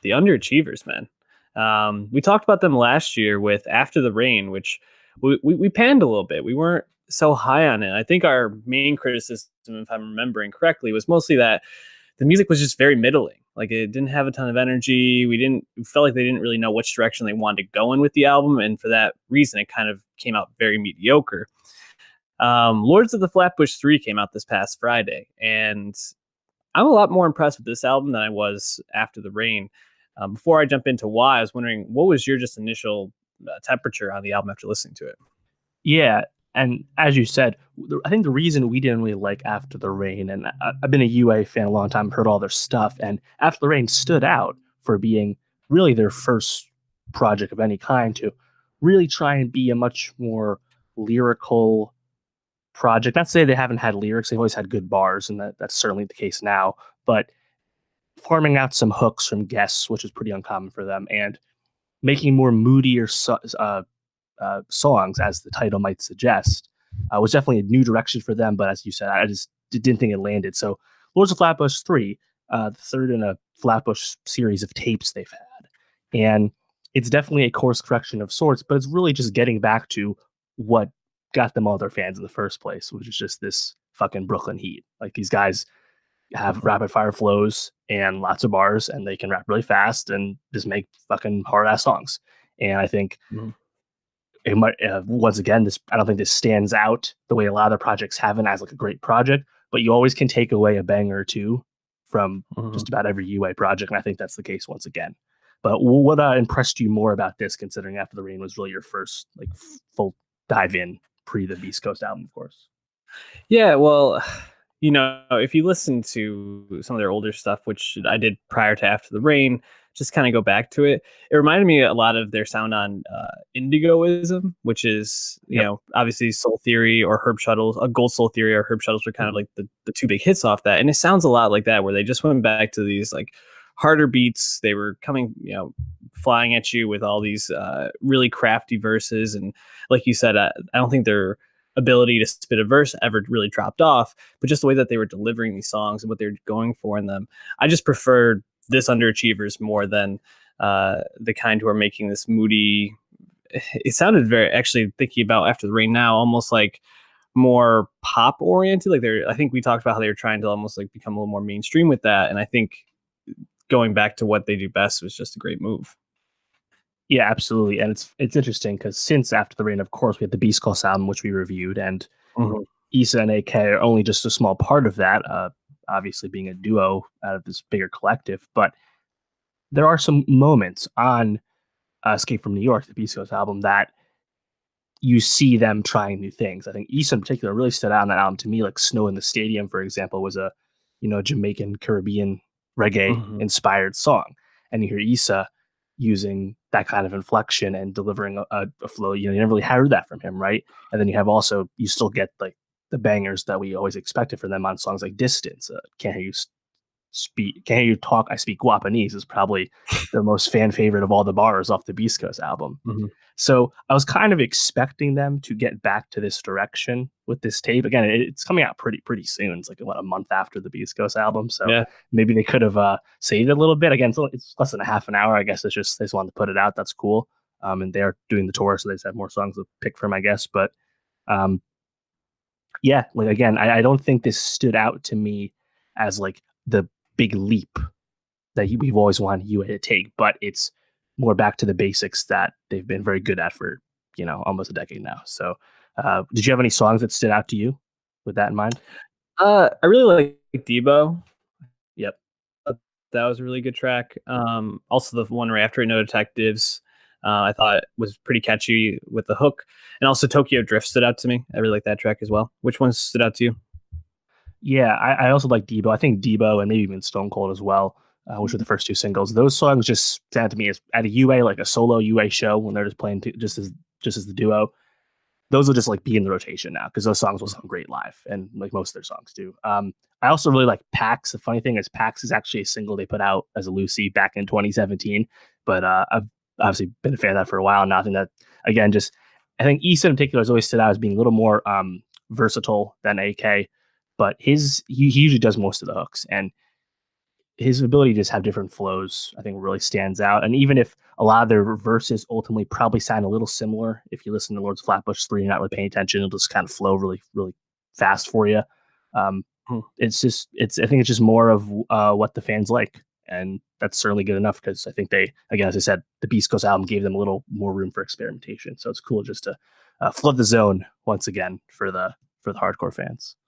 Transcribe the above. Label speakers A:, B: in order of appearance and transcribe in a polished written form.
A: the Underachievers, man. We talked about them last year with After the Rain, which we panned a little bit. We weren't so high on it. I think our main criticism, if I'm remembering correctly, was mostly that the music was just very middling. Like it didn't have a ton of energy. We felt like they didn't really know which direction they wanted to go in with the album, and for that reason, it kind of came out very mediocre. Lords of the Flatbush 3 came out this past Friday, and I'm a lot more impressed with this album than I was After the Rain. Before I jump into why, I was wondering, what was your just initial temperature on the album after listening to it?
B: Yeah, and as you said, I think the reason we didn't really like After the Rain, and I've been a UA fan a long time, heard all their stuff, and After the Rain stood out for being really their first project of any kind to really try and be a much more lyrical project. Not to say they haven't had lyrics, they've always had good bars, and that's certainly the case now, but farming out some hooks from guests, which is pretty uncommon for them, and making more moodier songs, as the title might suggest, was definitely a new direction for them. But as you said, I just didn't think it landed. So Lords of Flatbush 3, the third in a Flatbush series of tapes they've had. And it's definitely a course correction of sorts, but it's really just getting back to what got them all their fans in the first place, which is just this fucking Brooklyn heat. Like, these guys have rapid fire flows and lots of bars, and they can rap really fast and just make fucking hard ass songs. And I think it might, once again, I don't think this stands out the way a lot of their projects haven't as like a great project, but you always can take away a banger or two from just about every UA project. And I think that's the case once again. But what impressed you more about this, considering After the Rain was really your first like full dive in pre the Beast Coast album, of course?
A: Yeah, well, if you listen to some of their older stuff, which I did prior to After the Rain, just kind of go back to it. It reminded me a lot of their sound on Indigoism, which is, obviously Soul Theory or Herb Shuttles. Gold Soul Theory or Herb Shuttles were kind of like the two big hits off that. And it sounds a lot like that, where they just went back to these like harder beats. They were coming, flying at you with all these really crafty verses. And like you said, I don't think their ability to spit a verse ever really dropped off, but just the way that they were delivering these songs and what they're going for in them, I just preferred this Underachievers more than the kind who are making this moody. It sounded very, actually thinking about After the Rain now, almost like more pop oriented. Like I think we talked about how they were trying to almost like become a little more mainstream with that. And I think going back to what they do best was just a great move.
B: Yeah, absolutely. And it's interesting because since After the Rain, of course, we had the Beast Coast album, which we reviewed, and Issa and AK are only just a small part of that, obviously being a duo out of this bigger collective. But there are some moments on Escape from New York, the Beast Coast album, that you see them trying new things. I think Issa in particular really stood out on that album to me. Like Snow in the Stadium, for example, was a Jamaican Caribbean reggae inspired song, and you hear Issa using that kind of inflection and delivering a flow. You never really heard that from him, right? And then you still get like the bangers that we always expected from them on songs like Distance. Can't Hear You Talk, I Speak Guapanese is probably the most fan favorite of all the bars off the Beast Coast album. So I was kind of expecting them to get back to this direction with this tape. Again, it's coming out pretty soon. It's like a month after the Beast Coast album. So maybe they could have saved it a little bit. Again, it's less than a half an hour. I guess it's just they just wanted to put it out. That's cool. And they're doing the tour, so they just have more songs to pick from, I guess. But yeah, like again, I don't think this stood out to me as like the big leap that we've always wanted UA to take, but it's more back to the basics that they've been very good at for almost a decade now. So did you have any songs that stood out to you with that in mind?
A: I really like Debo.
B: Yep,
A: that was a really good track. Also the one right after it, No Detectives, I thought was pretty catchy with the hook, and also Tokyo Drift stood out to me. I really like that track as well. Which one stood out to you?
B: Yeah, I also like Debo. I think Debo and maybe even Stone Cold as well, which were the first two singles. Those songs just stand to me as at a UA, like a solo UA show when they're just playing just as the duo. Those will just like be in the rotation now because those songs will sound great live, and like most of their songs do. I also really like Pax. The funny thing is Pax is actually a single they put out as a Lucy back in 2017, but I've obviously been a fan of that for a while now. I think that, again, I think Issa in particular has always stood out as being a little more versatile than AK, but he usually does most of the hooks, and his ability to just have different flows, I think, really stands out. And even if a lot of their verses ultimately probably sound a little similar, if you listen to Lords of Flatbush 3, you're not really paying attention, it'll just kind of flow really, really fast for you. I think it's just more of what the fans like. And that's certainly good enough because I think they, again, as I said, the Beast Coast album gave them a little more room for experimentation. So it's cool just to flood the zone once again for the hardcore fans.